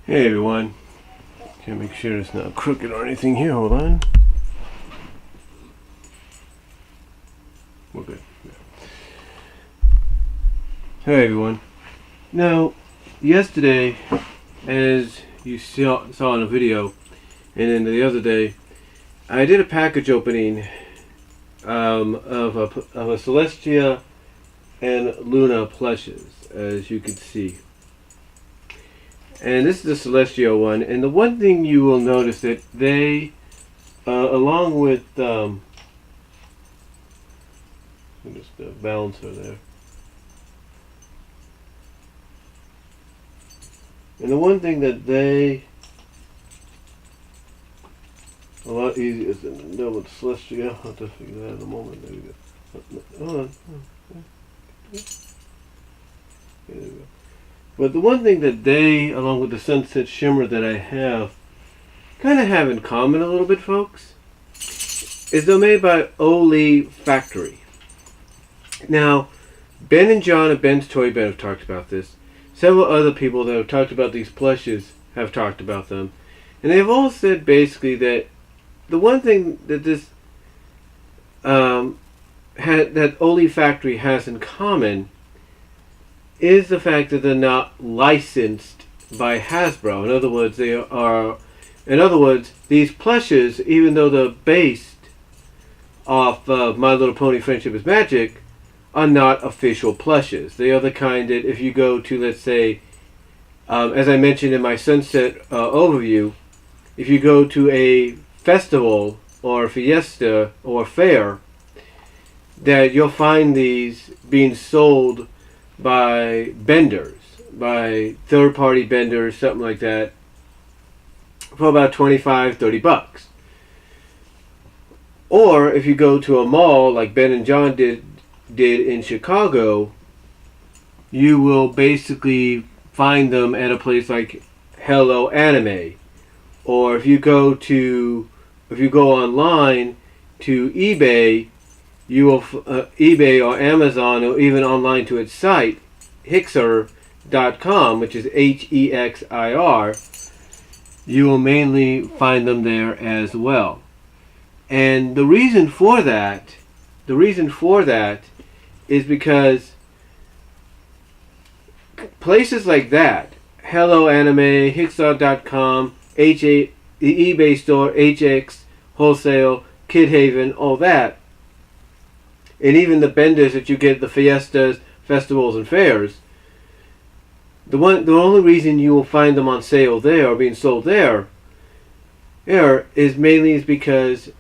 Hey everyone, can't make sure it's not crooked or anything here, hold on. We're good. Hey everyone. Now, yesterday, as you saw in a video, and then the other day, I did a package opening of a Celestia and Luna plushes, as you can see. And this is the Celestial one, and the one thing you will notice that they, along with just the balancer there, and the one thing that they a lot easier than know with Celestial. I'll have to figure that out in a moment. There we go. Hold on. There we go. But the one thing that they, along with the Sunset Shimmer that I have, kind of have in common a little bit, folks, is they're made by OLYFACTORY. Now, Ben and John at Ben's Toy Ben have talked about this. Several other people that have talked about these plushes have talked about them. And they've all said basically that the one thing that this that OLYFACTORY has in common is the fact that they're not licensed by HASBRO. In other words, these plushes, even though they're based off of My Little Pony Friendship is Magic, are not official plushes. They are the kind that if you go to, let's say, as I mentioned in my Sunset overview, if you go to a festival or fiesta or fair, that you'll find these being sold by vendors, by third-party vendors, something like that, for about $25-30. Or if you go to a mall like Ben and John did in Chicago, you will basically find them at a place like Hello Anime. Or if you go online to eBay, you will eBay or Amazon, or even online to its site, Hixir.com, which is Hexir, you will mainly find them there as well. And the reason for that is because places like that, Hello Anime, Hixir.com, the eBay store, HX, Wholesale, Kid Haven, all that, and even the vendors that you get, the fiestas, festivals, and fairs, the only reason you will find them on sale there or being sold there is mainly because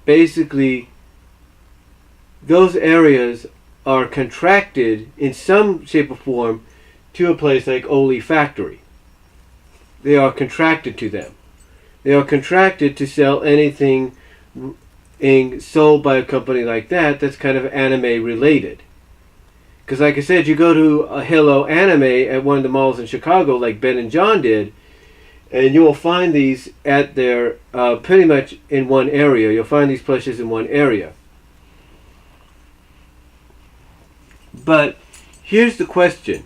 basically those areas are contracted in some shape or form to a place like OLYFACTORY. They are contracted to them. They are contracted to sell anything sold by a company like that that's kind of anime related. Because like I said, you go to a Hello Anime at one of the malls in Chicago like Ben and John did, and you will find these at their pretty much in one area. You'll find these plushes in one area. But here's the question.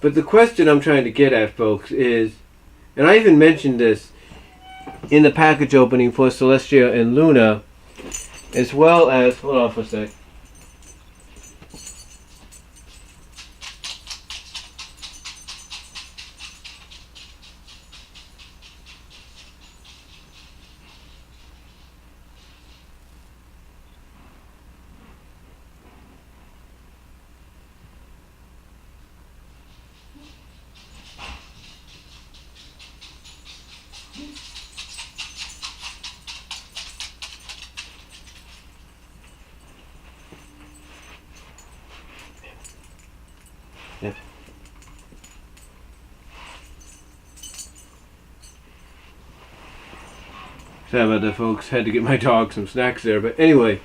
But the question I'm trying to get at, folks, is, and I even mentioned this in the package opening for Celestia and Luna, as well as, hold on for a sec. Yep. Sorry about that, folks. Had to get my dog some snacks there. But anyway,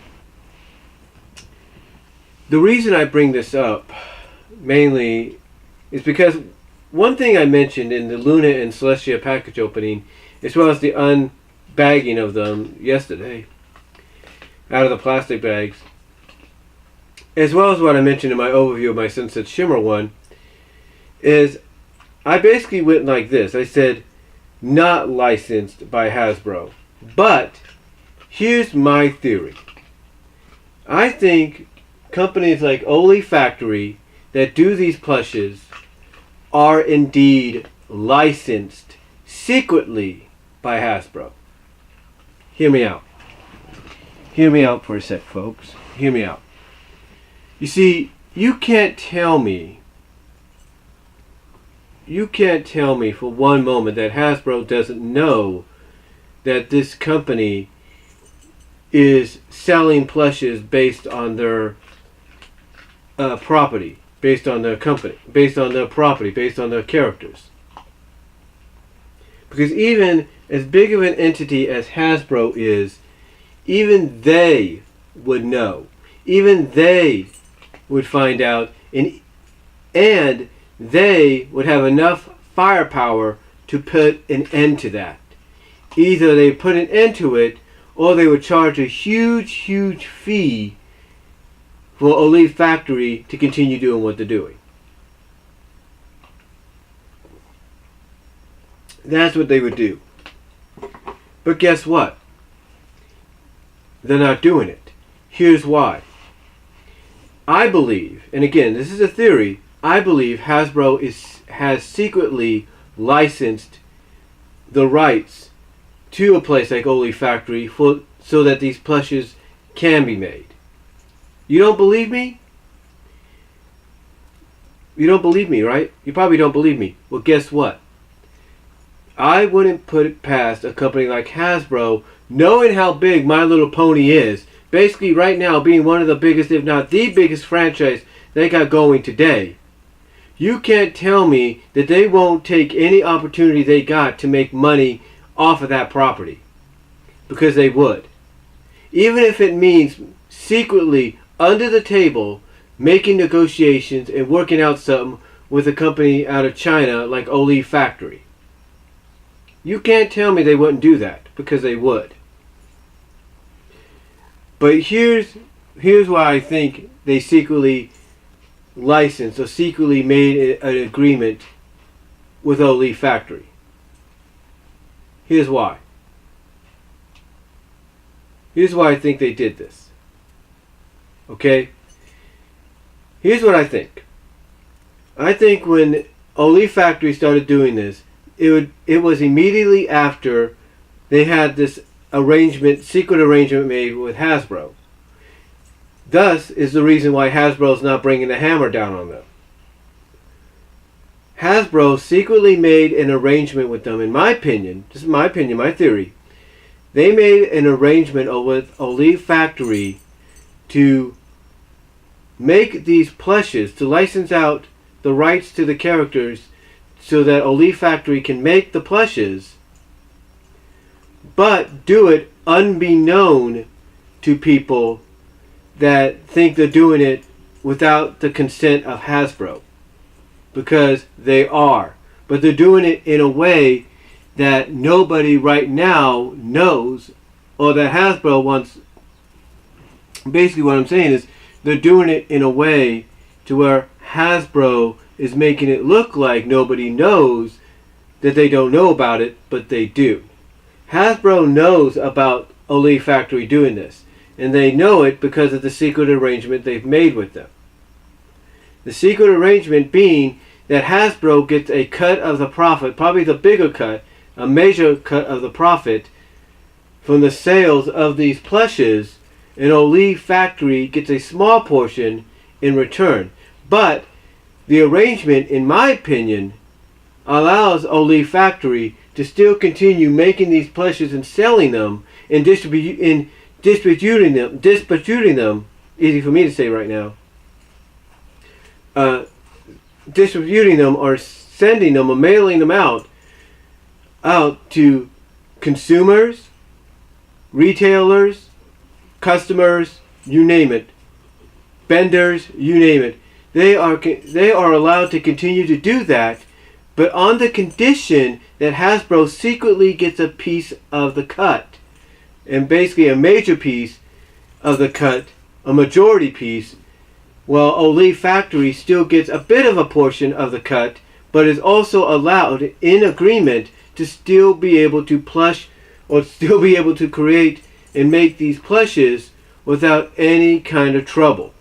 the reason I bring this up mainly is because one thing I mentioned in the Luna and Celestia package opening, as well as the unbagging of them yesterday out of the plastic bags, as well as what I mentioned in my overview of my Sunset Shimmer one, is I basically went like this. I said, not licensed by Hasbro. But here's my theory. I think companies like OLYFACTORY that do these plushes are indeed licensed secretly by Hasbro. Hear me out. Hear me out for a sec, folks. Hear me out. You see, you can't tell me for one moment that Hasbro doesn't know that this company is selling plushes based on their property, based on their company, based on their property, based on their characters. Because even as big of an entity as Hasbro is, even they would know. Even they would find out, and they would have enough firepower to put an end to that. Either they put an end to it, or they would charge a huge, huge fee for OLYFACTORY to continue doing what they're doing. That's what they would do. But guess what? They're not doing it. Here's why. I believe, and again, this is a theory, I believe Hasbro has secretly licensed the rights to a place like OLYFACTORY so that these plushes can be made. You don't believe me? You don't believe me, right? You probably don't believe me. Well, guess what? I wouldn't put it past a company like Hasbro, knowing how big My Little Pony is, basically right now being one of the biggest, if not the biggest franchise they got going today. You can't tell me that they won't take any opportunity they got to make money off of that property. Because they would. Even if it means secretly, under the table, making negotiations and working out something with a company out of China like OLYFACTORY. You can't tell me they wouldn't do that, because they would. But here's why I think they secretly licensed or secretly made an agreement with OLYFACTORY. Here's why. Here's why I think they did this. Okay? Here's what I think. I think when OLYFACTORY started doing this, it was immediately after they had this secret arrangement made with Hasbro. Thus is the reason why Hasbro is not bringing the hammer down on them. Hasbro secretly made an arrangement with them, in my opinion, this is my opinion, my theory. They made an arrangement with OLYFACTORY to make these plushes, to license out the rights to the characters so that OLYFACTORY can make the plushes, but do it unbeknown to people that think they're doing it without the consent of Hasbro. Because they are. But they're doing it in a way that nobody right now knows, or that Hasbro wants. Basically what I'm saying is they're doing it in a way to where Hasbro is making it look like nobody knows that they don't know about it, but they do. Hasbro knows about OLYFACTORY doing this, and they know it because of the secret arrangement they've made with them. The secret arrangement being that Hasbro gets a cut of the profit, probably the bigger cut, a major cut of the profit from the sales of these plushes, and OLYFACTORY gets a small portion in return. But the arrangement, in my opinion, allows OLYFACTORY to still continue making these plushes and selling them and distributing them, easy for me to say right now, distributing them or sending them or mailing them out to consumers, retailers, customers, you name it, vendors, you name it. They are allowed to continue to do that, but on the condition that Hasbro secretly gets a piece of the cut, and basically a major piece of the cut, a majority piece, while OLYFACTORY still gets a bit of a portion of the cut, but is also allowed in agreement to still be able to plush or still be able to create and make these plushes without any kind of trouble.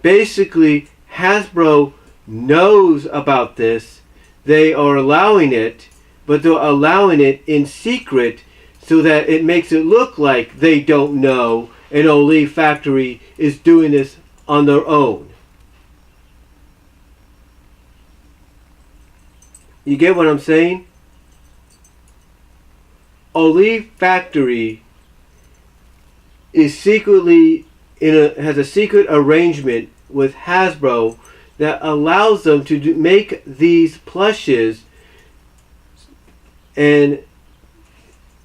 Basically, Hasbro knows about this. They are allowing it, but they're allowing it in secret so that it makes it look like they don't know and OLYFACTORY is doing this on their own. You get what I'm saying? OLYFACTORY is secretly has a secret arrangement with Hasbro that allows them to make these plushes and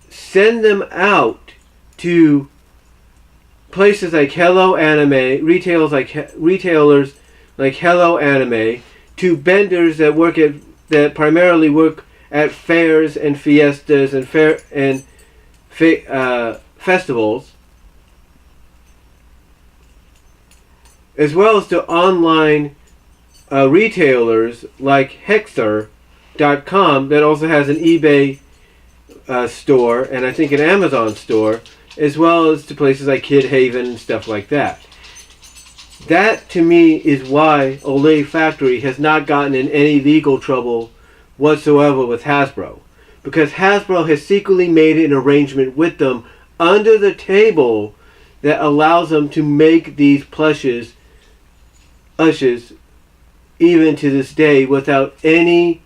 send them out to places like Hello Anime, retailers like Hello Anime, to vendors that primarily work at fairs and fiestas and festivals, as well as to online retailers like Hexer.com that also has an eBay store and I think an Amazon store, as well as to places like Kid Haven and stuff like that. That to me is why OLYFACTORY has not gotten in any legal trouble whatsoever with Hasbro, because Hasbro has secretly made an arrangement with them under the table that allows them to make these plushes even to this day without any,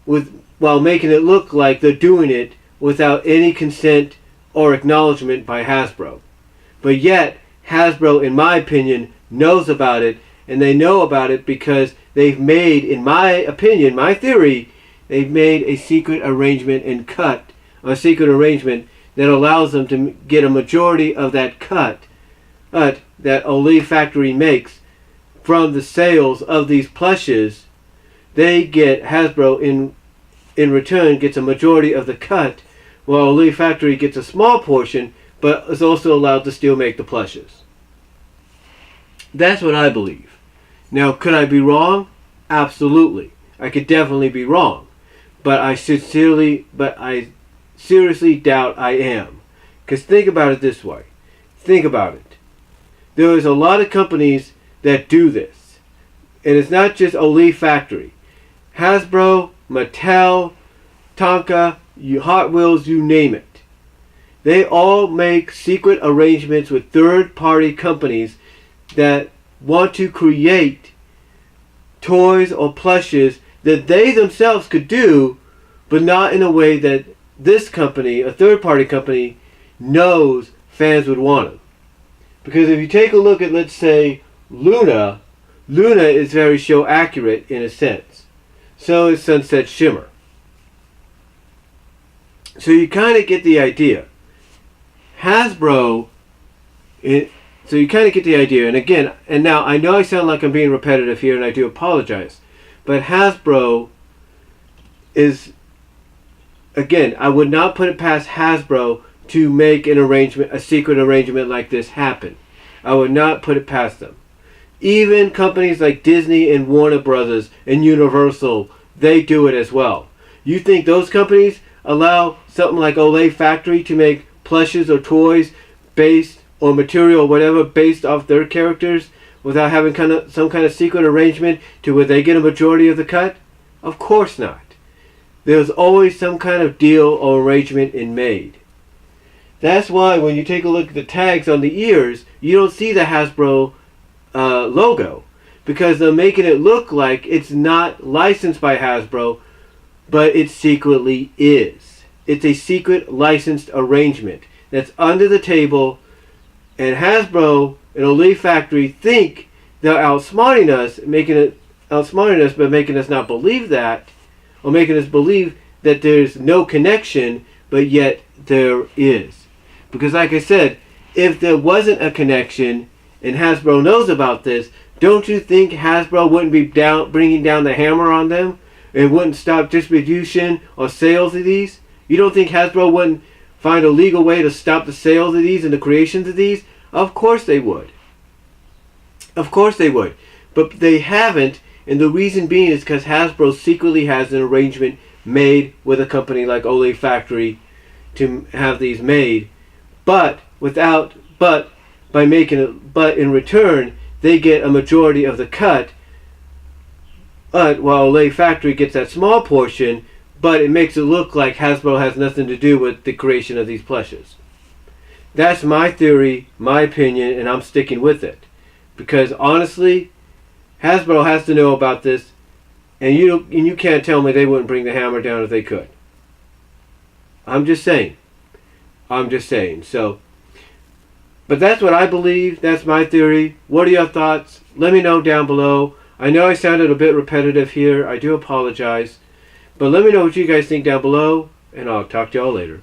while making it look like they're doing it without any consent or acknowledgement by Hasbro. But yet Hasbro, in my opinion, knows about it, and they know about it because they've made, in my opinion, my theory, they've made a secret arrangement and cut, a secret arrangement that allows them to get a majority of that cut that OLYFACTORY makes from the sales of these plushes. They get, Hasbro in return gets a majority of the cut, while OLYFACTORY gets a small portion, but is also allowed to still make the plushes. That's what I believe. Now, could I be wrong? Absolutely. I could definitely be wrong. But I seriously doubt I am. Because think about it this way. Think about it. There is a lot of companies that do this. And it's not just OLYFACTORY. Hasbro, Mattel, Tonka, Hot Wheels, you name it. They all make secret arrangements with third-party companies that want to create toys or plushes that they themselves could do, but not in a way that this company, a third-party company, knows fans would want them. Because if you take a look at, let's say, Luna is very show accurate in a sense. So is Sunset Shimmer. So you kind of get the idea. Hasbro, so you kind of get the idea. And again, and now I know I sound like I'm being repetitive here, and I do apologize. But Hasbro is, again, I would not put it past Hasbro to make an arrangement, a secret arrangement like this happen. I would not put it past them. Even companies like Disney and Warner Brothers and Universal, they do it as well. You think those companies allow something like OLYFACTORY to make plushes or toys based, or material or whatever, based off their characters without having some kind of secret arrangement to where they get a majority of the cut? Of course not. There's always some kind of deal or arrangement made. That's why when you take a look at the tags on the ears, you don't see the Hasbro logo, because they're making it look like it's not licensed by Hasbro, but it secretly is. It's a secret licensed arrangement that's under the table, and Hasbro and OLYFACTORY think they're outsmarting us, but making us not believe that, or making us believe that there's no connection, but yet there is. Because like I said, if there wasn't a connection, and Hasbro knows about this, don't you think Hasbro wouldn't be bringing down the hammer on them, and wouldn't stop distribution or sales of these? You don't think Hasbro wouldn't find a legal way to stop the sales of these and the creations of these? Of course they would. Of course they would. But they haven't, And the reason being is because Hasbro secretly has an arrangement made with a company like OLYFACTORY to have these made, but in return they get a majority of the cut, while OLYFACTORY gets that small portion, but it makes it look like Hasbro has nothing to do with the creation of these plushes. That's my theory, my opinion, and I'm sticking with it. Because honestly, Hasbro has to know about this, and you can't tell me they wouldn't bring the hammer down if they could. I'm just saying. So, but that's what I believe. That's my theory. What are your thoughts? Let me know down below. I know I sounded a bit repetitive here. I do apologize. But let me know what you guys think down below, and I'll talk to y'all later.